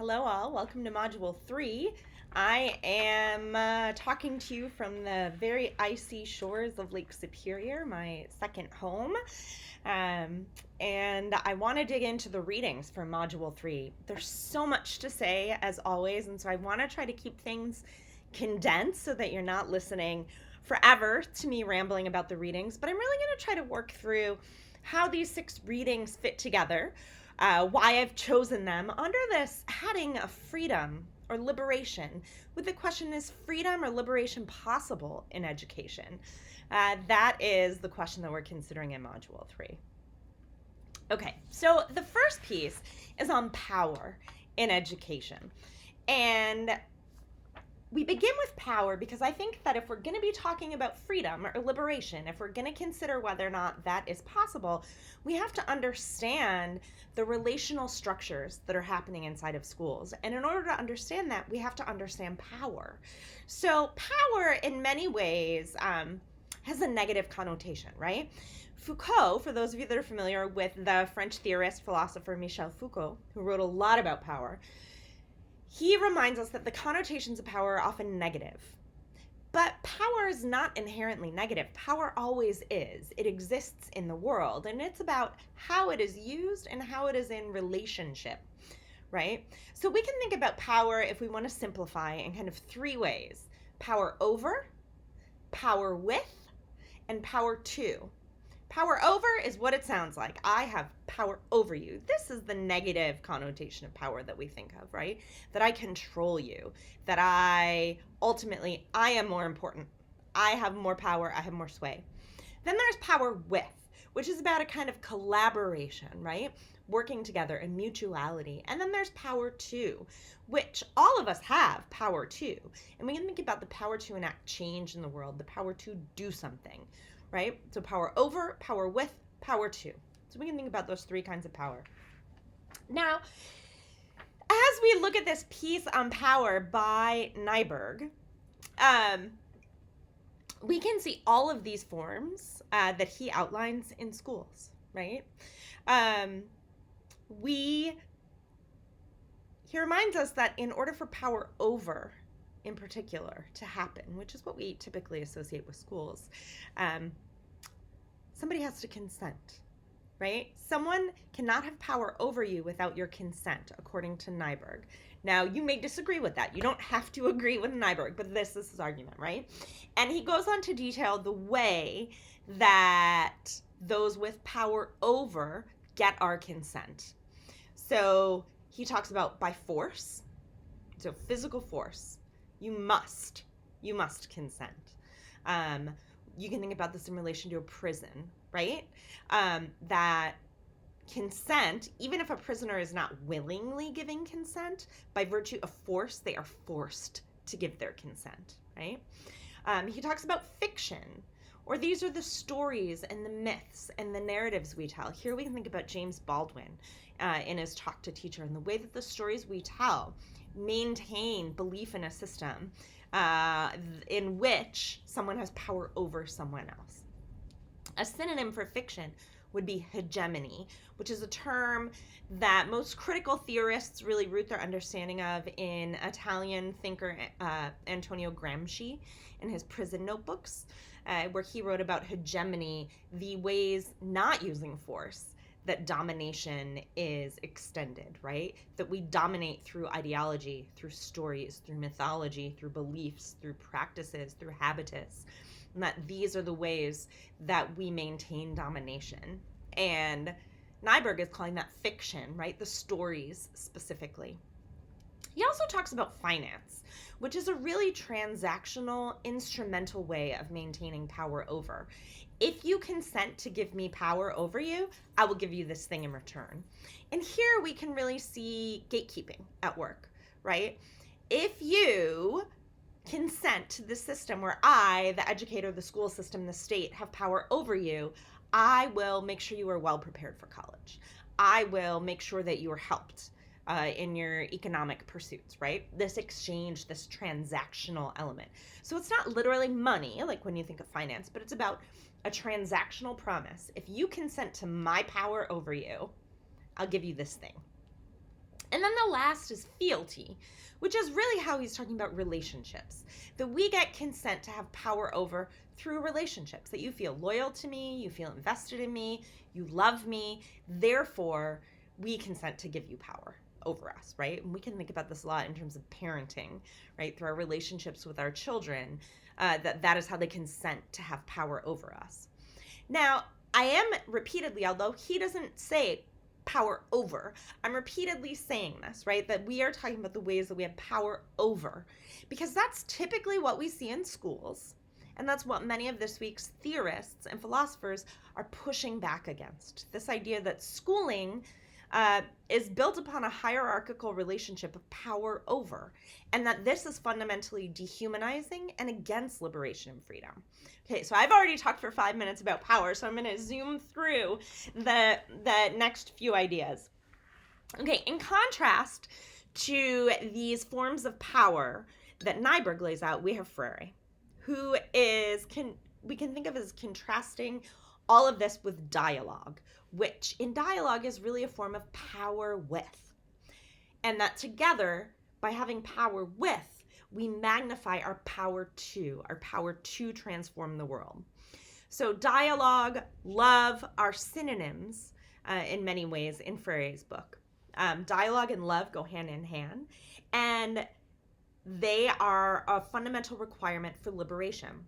Hello, all. Welcome to Module 3. I am talking to you from the very icy shores of Lake Superior, my second home. And I want to dig into the readings for Module 3. There's so much to say, as always, and so I want to try to keep things condensed so that you're not listening forever to me rambling about the readings. But I'm really going to try to work through how these 6 readings fit together. Why I've chosen them under this heading of freedom or liberation, with the question, is freedom or liberation possible in education? That is the question that we're considering in Module 3. Okay, so the first piece is on power in education. And we begin with power because I think that if we're going to be talking about freedom or liberation, if we're going to consider whether or not that is possible, we have to understand the relational structures that are happening inside of schools. And in order to understand that, we have to understand power. So power in many ways has a negative connotation, right? Foucault, for those of you that are familiar with the French theorist, philosopher Michel Foucault, who wrote a lot about power, he reminds us that the connotations of power are often negative. But power is not inherently negative. Power always is. It exists in the world, and it's about how it is used and how it is in relationship, right? So we can think about power, if we want to simplify, in kind of 3 ways: power over, power with, and power to. Power over is what it sounds like. I have power over you. This is the negative connotation of power that we think of, right? That I control you, that I am more important. I have more power, I have more sway. Then there's power with, which is about a kind of collaboration, right? Working together and mutuality. And then there's power to, which all of us have power to. And we can think about the power to enact change in the world, the power to do something, right? So power over, power with, power to. So we can think about those 3 kinds of power. Now, as we look at this piece on power by Nyberg, we can see all of these forms that he outlines in schools, right? He reminds us that in order for power over, in particular, to happen, which is what we typically associate with schools, somebody has to consent, right? Someone cannot have power over you without your consent, according to Nyberg. Now, you may disagree with that. You don't have to agree with Nyberg, but this is his argument, right? And he goes on to detail the way that those with power over get our consent. So he talks about by force, so physical force. You must consent. You can think about this in relation to a prison, right? That consent, even if a prisoner is not willingly giving consent, by virtue of force, they are forced to give their consent, right? He talks about fiction, or these are the stories and the myths and the narratives we tell. Here we can think about James Baldwin in his Talk to Teacher, and the way that the stories we tell maintain belief in a system in which someone has power over someone else. A synonym for fiction would be hegemony, which is a term that most critical theorists really root their understanding of in Italian thinker Antonio Gramsci in his Prison Notebooks, where he wrote about hegemony, the ways not using force that domination is extended, right? That we dominate through ideology, through stories, through mythology, through beliefs, through practices, through habitus, and that these are the ways that we maintain domination. And Nyberg is calling that fiction, right? The stories specifically. He also talks about finance, which is a really transactional, instrumental way of maintaining power over. If you consent to give me power over you, I will give you this thing in return. And here we can really see gatekeeping at work, right? If you consent to the system where I, the educator, the school system, the state, have power over you, I will make sure you are well prepared for college. I will make sure that you are helped in your economic pursuits, right? This exchange, this transactional element. So it's not literally money, like when you think of finance, but it's about a transactional promise. If you consent to my power over you, I'll give you this thing. And then the last is fealty, which is really how he's talking about relationships. That we get consent to have power over through relationships. That you feel loyal to me, you feel invested in me, you love me, therefore we consent to give you power over us, right? And we can think about this a lot in terms of parenting, right? Through our relationships with our children, that is how they consent to have power over us. Now, I am repeatedly, although he doesn't say power over, I'm repeatedly saying this, right? That we are talking about the ways that we have power over, because that's typically what we see in schools. And that's what many of this week's theorists and philosophers are pushing back against. This idea that schooling is built upon a hierarchical relationship of power over, and that this is fundamentally dehumanizing and against liberation and freedom. Okay, so I've already talked for 5 minutes about power, so I'm going to zoom through the next few ideas. Okay, in contrast to these forms of power that Nyberg lays out, we have Freire, who is, we can think of as contrasting all of this with dialogue, which in dialogue is really a form of power with. And that together, by having power with, we magnify our power to transform the world. So dialogue, love are synonyms in many ways in Freire's book. Dialogue and love go hand in hand, and they are a fundamental requirement for liberation.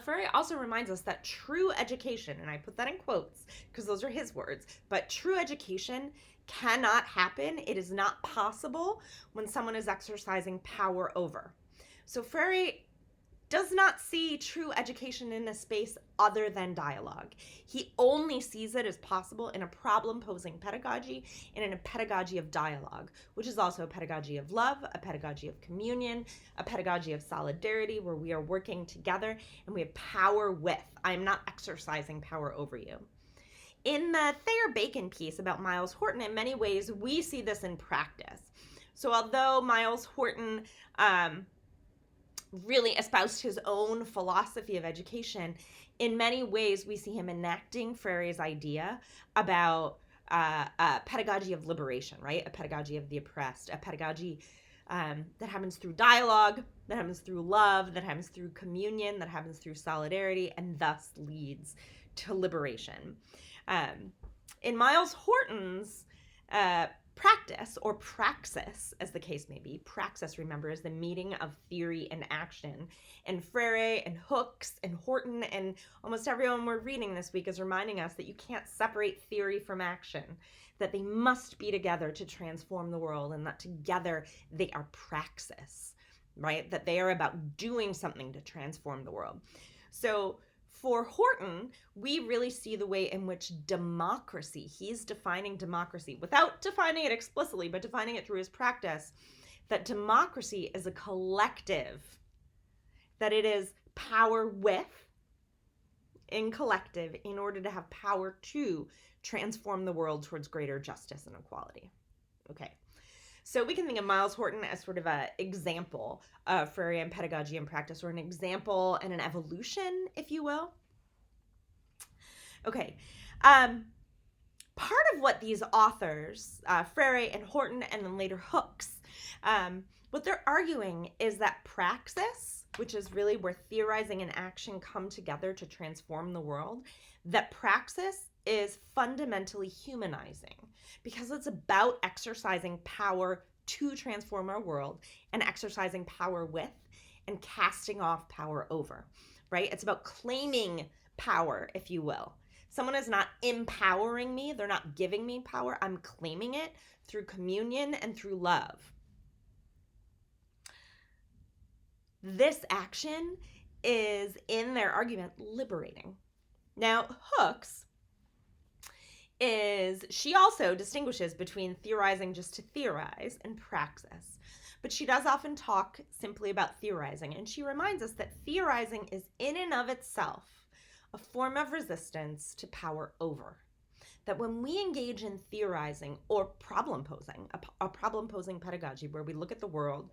Freire also reminds us that true education, and I put that in quotes because those are his words, but true education cannot happen. It is not possible when someone is exercising power over. So Freire does not see true education in a space other than dialogue. He only sees it as possible in a problem-posing pedagogy and in a pedagogy of dialogue, which is also a pedagogy of love, a pedagogy of communion, a pedagogy of solidarity, where we are working together and we have power with. I am not exercising power over you. In the Thayer Bacon piece about Myles Horton, in many ways, we see this in practice. So although Myles Horton really espoused his own philosophy of education, in many ways we see him enacting Freire's idea about a pedagogy of liberation, right? A pedagogy of the oppressed, a pedagogy that happens through dialogue, that happens through love, that happens through communion, that happens through solidarity, and thus leads to liberation. In Myles Horton's practice, or praxis, as the case may be. Praxis, remember, is the meeting of theory and action. And Freire and Hooks and Horton and almost everyone we're reading this week is reminding us that you can't separate theory from action, that they must be together to transform the world, and that together they are praxis, right? That they are about doing something to transform the world. So for Horton, we really see the way in which democracy, he's defining democracy without defining it explicitly, but defining it through his practice, that democracy is a collective, that it is power with, in collective, in order to have power to transform the world towards greater justice and equality. Okay. So we can think of Myles Horton as sort of an example of Freirean pedagogy and practice, or an example and an evolution, if you will. Okay. Part of what these authors, Freire and Horton, and then later Hooks, what they're arguing is that praxis, which is really where theorizing and action come together to transform the world, that praxis is fundamentally humanizing, because it's about exercising power to transform our world and exercising power with and casting off power over, right? It's about claiming power, if you will. Someone is not empowering me. They're not giving me power. I'm claiming it through communion and through love. This action is, in their argument, liberating. Now, Hooks she also distinguishes between theorizing just to theorize and praxis. But she does often talk simply about theorizing, and she reminds us that theorizing is in and of itself a form of resistance to power over. That when we engage in theorizing or problem posing, a problem posing pedagogy where we look at the world,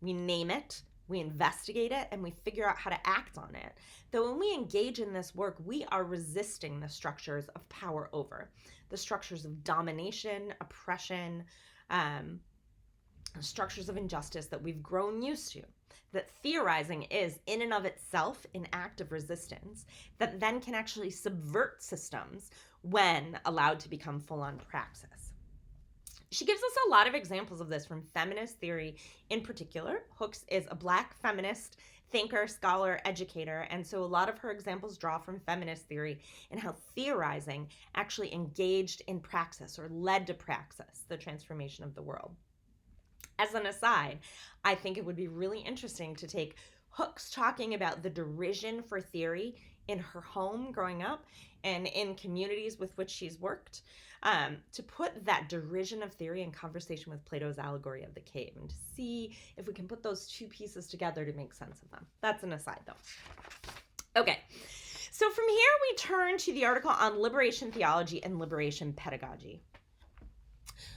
we name it, we investigate it, and we figure out how to act on it, that when we engage in this work, we are resisting the structures of power over, the structures of domination, oppression, structures of injustice that we've grown used to. That theorizing is, in and of itself, an act of resistance that then can actually subvert systems when allowed to become full-on praxis. She gives us a lot of examples of this from feminist theory in particular. Hooks is a Black feminist thinker, scholar, educator, and so a lot of her examples draw from feminist theory and how theorizing actually engaged in praxis or led to praxis, the transformation of the world. As an aside, I think it would be really interesting to take Hooks talking about the derision for theory in her home growing up and in communities with which she's worked, to put that derision of theory in conversation with Plato's allegory of the cave and to see if we can put those two pieces together to make sense of them. That's an aside, though. Okay, so from here we turn to the article on liberation theology and liberation pedagogy,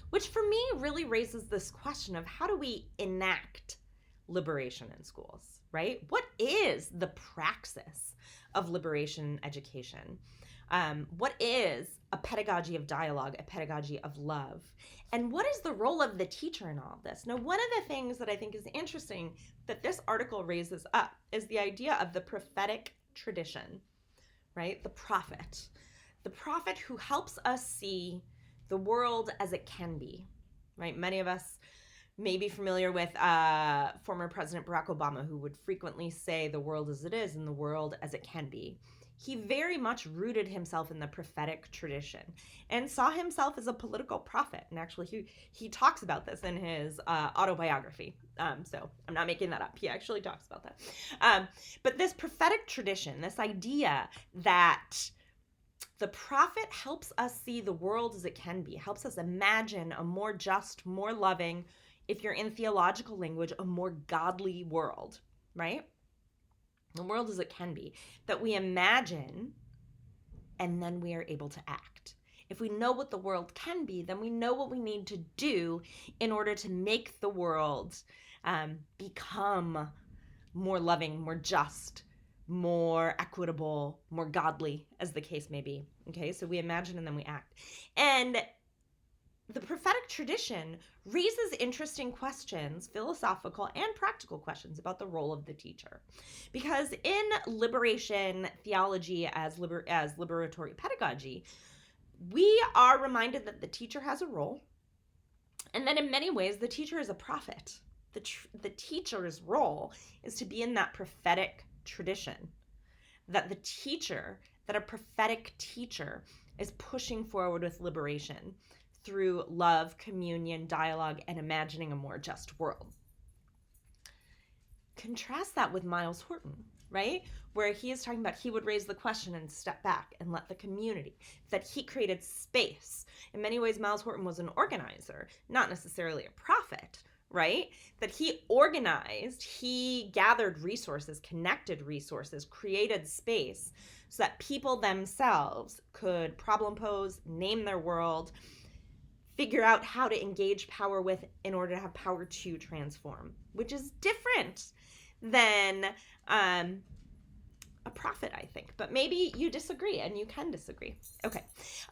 which for me really raises this question of how do we enact liberation in schools, right? What is the praxis of liberation education? What is a pedagogy of dialogue, a pedagogy of love? And what is the role of the teacher in all of this? Now, one of the things that I think is interesting that this article raises up is the idea of the prophetic tradition, right? The prophet who helps us see the world as it can be, right? Many of us may be familiar with former President Barack Obama, who would frequently say the world as it is and the world as it can be. He very much rooted himself in the prophetic tradition and saw himself as a political prophet. And actually, he talks about this in his autobiography. So I'm not making that up. He actually talks about that. But this prophetic tradition, this idea that the prophet helps us see the world as it can be, helps us imagine a more just, more loving, if you're in theological language, a more godly world, right? The world as it can be, that we imagine and then we are able to act. If we know what the world can be, then we know what we need to do in order to make the world become more loving, more just, more equitable, more godly, as the case may be. Okay, so we imagine and then we act. And the prophetic tradition raises interesting questions, philosophical and practical questions about the role of the teacher. Because in liberation theology as liberatory pedagogy, we are reminded that the teacher has a role, and that in many ways the teacher is a prophet. The teacher's role is to be in that prophetic tradition, that a prophetic teacher is pushing forward with liberation through love, communion, dialogue, and imagining a more just world. Contrast that with Myles Horton, right? Where he is talking about he would raise the question and step back and let the community, that he created space. In many ways, Myles Horton was an organizer, not necessarily a prophet, right? That he organized, he gathered resources, connected resources, created space so that people themselves could problem pose, name their world, figure out how to engage power with in order to have power to transform, which is different than a prophet, I think. But maybe you disagree, and you can disagree. Okay.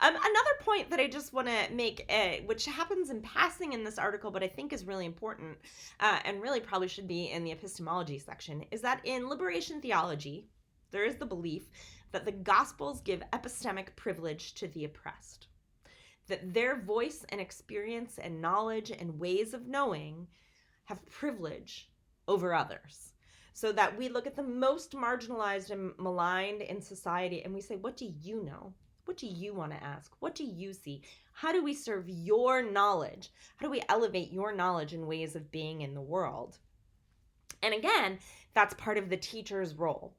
Another point that I just want to make, which happens in passing in this article, but I think is really important, and really probably should be in the epistemology section, is that in liberation theology, there is the belief that the Gospels give epistemic privilege to the oppressed. That their voice and experience and knowledge and ways of knowing have privilege over others. So that we look at the most marginalized and maligned in society and we say, what do you know? What do you want to ask? What do you see? How do we serve your knowledge? How do we elevate your knowledge and ways of being in the world? And again, that's part of the teacher's role.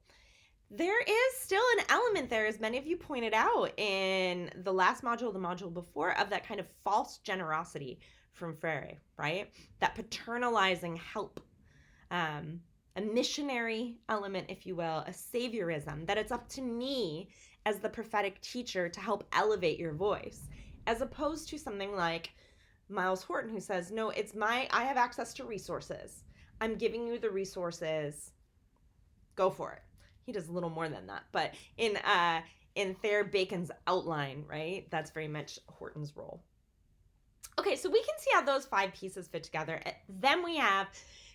There is still an element there, as many of you pointed out in the last module, the module before, of that kind of false generosity from Freire, right? That paternalizing help, a missionary element, if you will, a saviorism, that it's up to me as the prophetic teacher to help elevate your voice, as opposed to something like Myles Horton, who says, no, I have access to resources. I'm giving you the resources. Go for it. He does a little more than that, but in Thayer Bacon's outline, right, that's very much Horton's role. Okay, so we can see how those 5 pieces fit together. Then we have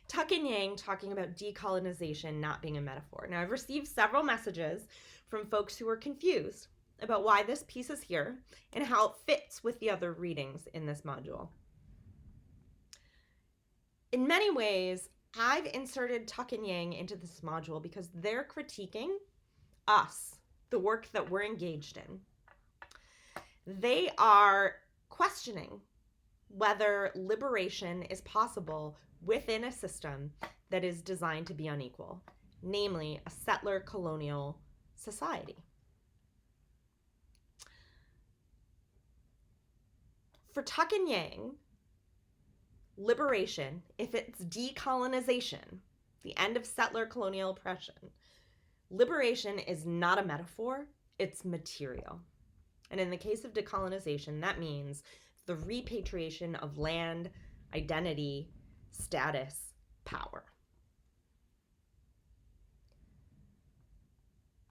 Tuck and Yang talking about decolonization not being a metaphor. Now, I've received several messages from folks who are confused about why this piece is here and how it fits with the other readings in this module. In many ways, I've inserted Tuck and Yang into this module because they're critiquing us, the work that we're engaged in. They are questioning whether liberation is possible within a system that is designed to be unequal, namely a settler colonial society. For Tuck and Yang, liberation, if it's decolonization, the end of settler colonial oppression, liberation is not a metaphor, it's material. And in the case of decolonization, that means the repatriation of land, identity, status, power.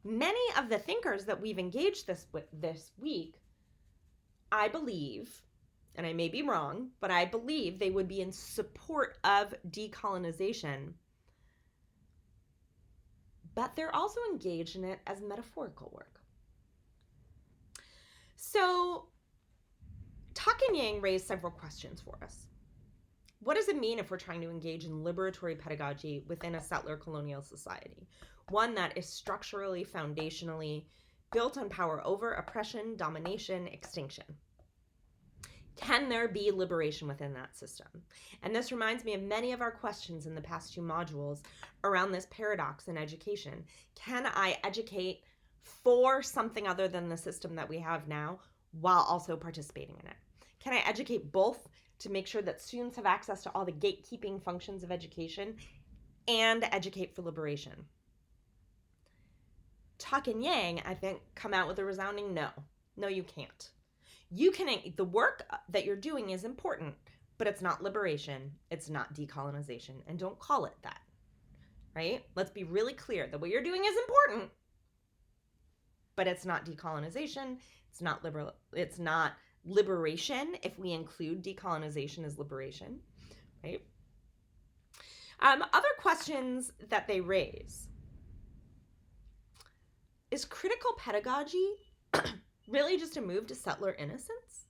Many of the thinkers that we've engaged this week, I believe, and I may be wrong, but I believe they would be in support of decolonization, but they're also engaged in it as metaphorical work. So Tuck and Yang raised several questions for us. What does it mean if we're trying to engage in liberatory pedagogy within a settler colonial society? One that is structurally, foundationally built on power over, oppression, domination, extinction. Can there be liberation within that system? And this reminds me of many of our questions in the past 2 modules around this paradox in education. Can I educate for something other than the system that we have now while also participating in it? Can I educate both to make sure that students have access to all the gatekeeping functions of education and educate for liberation? Tuck and Yang, I think, come out with a resounding no. No, you can't. The work that you're doing is important, but it's not liberation. It's not decolonization. And don't call it that, right? Let's be really clear that what you're doing is important, but it's not decolonization. It's not liberation if we include decolonization as liberation, right? Other questions that they raise. Is critical pedagogy really just a move to settler innocence?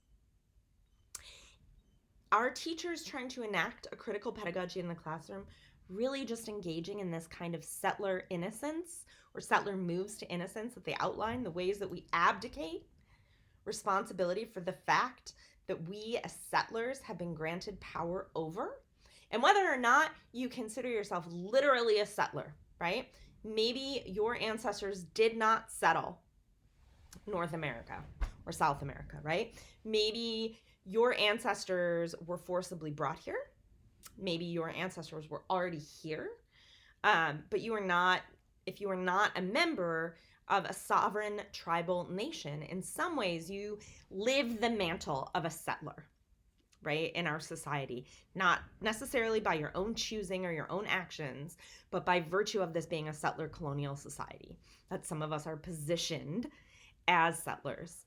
Are teachers trying to enact a critical pedagogy in the classroom really just engaging in this kind of settler innocence or settler moves to innocence that they outline, the ways that we abdicate responsibility for the fact that we as settlers have been granted power over? And whether or not you consider yourself literally a settler, right? Maybe your ancestors did not settle North America or South America, right? Maybe your ancestors were forcibly brought here. Maybe your ancestors were already here, but if you are not a member of a sovereign tribal nation, in some ways you live the mantle of a settler, right, in our society, not necessarily by your own choosing or your own actions, but by virtue of this being a settler colonial society, that some of us are positioned as settlers.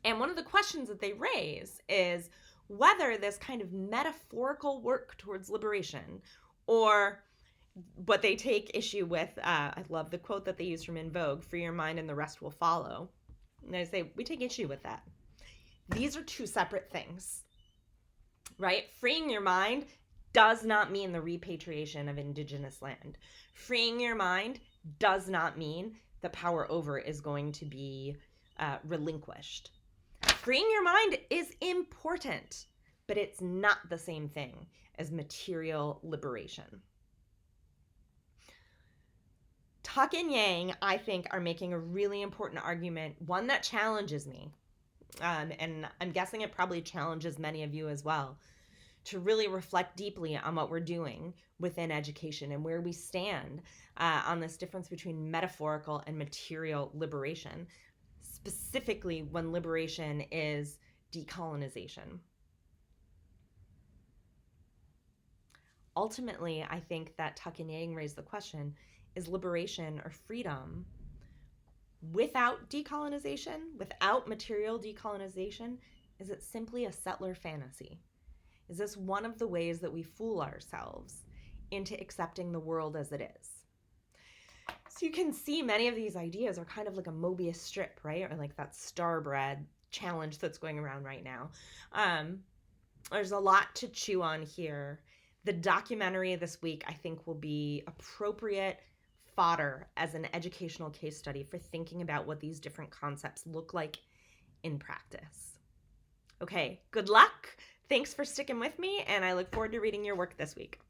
And one of the questions that they raise is whether this kind of metaphorical work towards liberation, or what they take issue with, I love the quote that they use from In Vogue, "Free your mind and the rest will follow." And I say, we take issue with that. These are 2 separate things, right? Freeing your mind does not mean the repatriation of indigenous land. Freeing your mind does not mean the power over is going to be relinquished. Freeing your mind is important, but it's not the same thing as material liberation. Tuck and Yang, I think, are making a really important argument, one that challenges me, and I'm guessing it probably challenges many of you as well, to really reflect deeply on what we're doing within education and where we stand on this difference between metaphorical and material liberation, specifically when liberation is decolonization. Ultimately, I think that Tuck and Yang raised the question, is liberation or freedom without decolonization, without material decolonization, Is it simply a settler fantasy? Is this one of the ways that we fool ourselves into accepting the world as it is? So you can see many of these ideas are kind of like a Mobius strip, right? Or like that Starbread challenge that's going around right now. There's a lot to chew on here. The documentary this week, I think, will be appropriate fodder as an educational case study for thinking about what these different concepts look like in practice. Okay, good luck. Thanks for sticking with me, and I look forward to reading your work this week.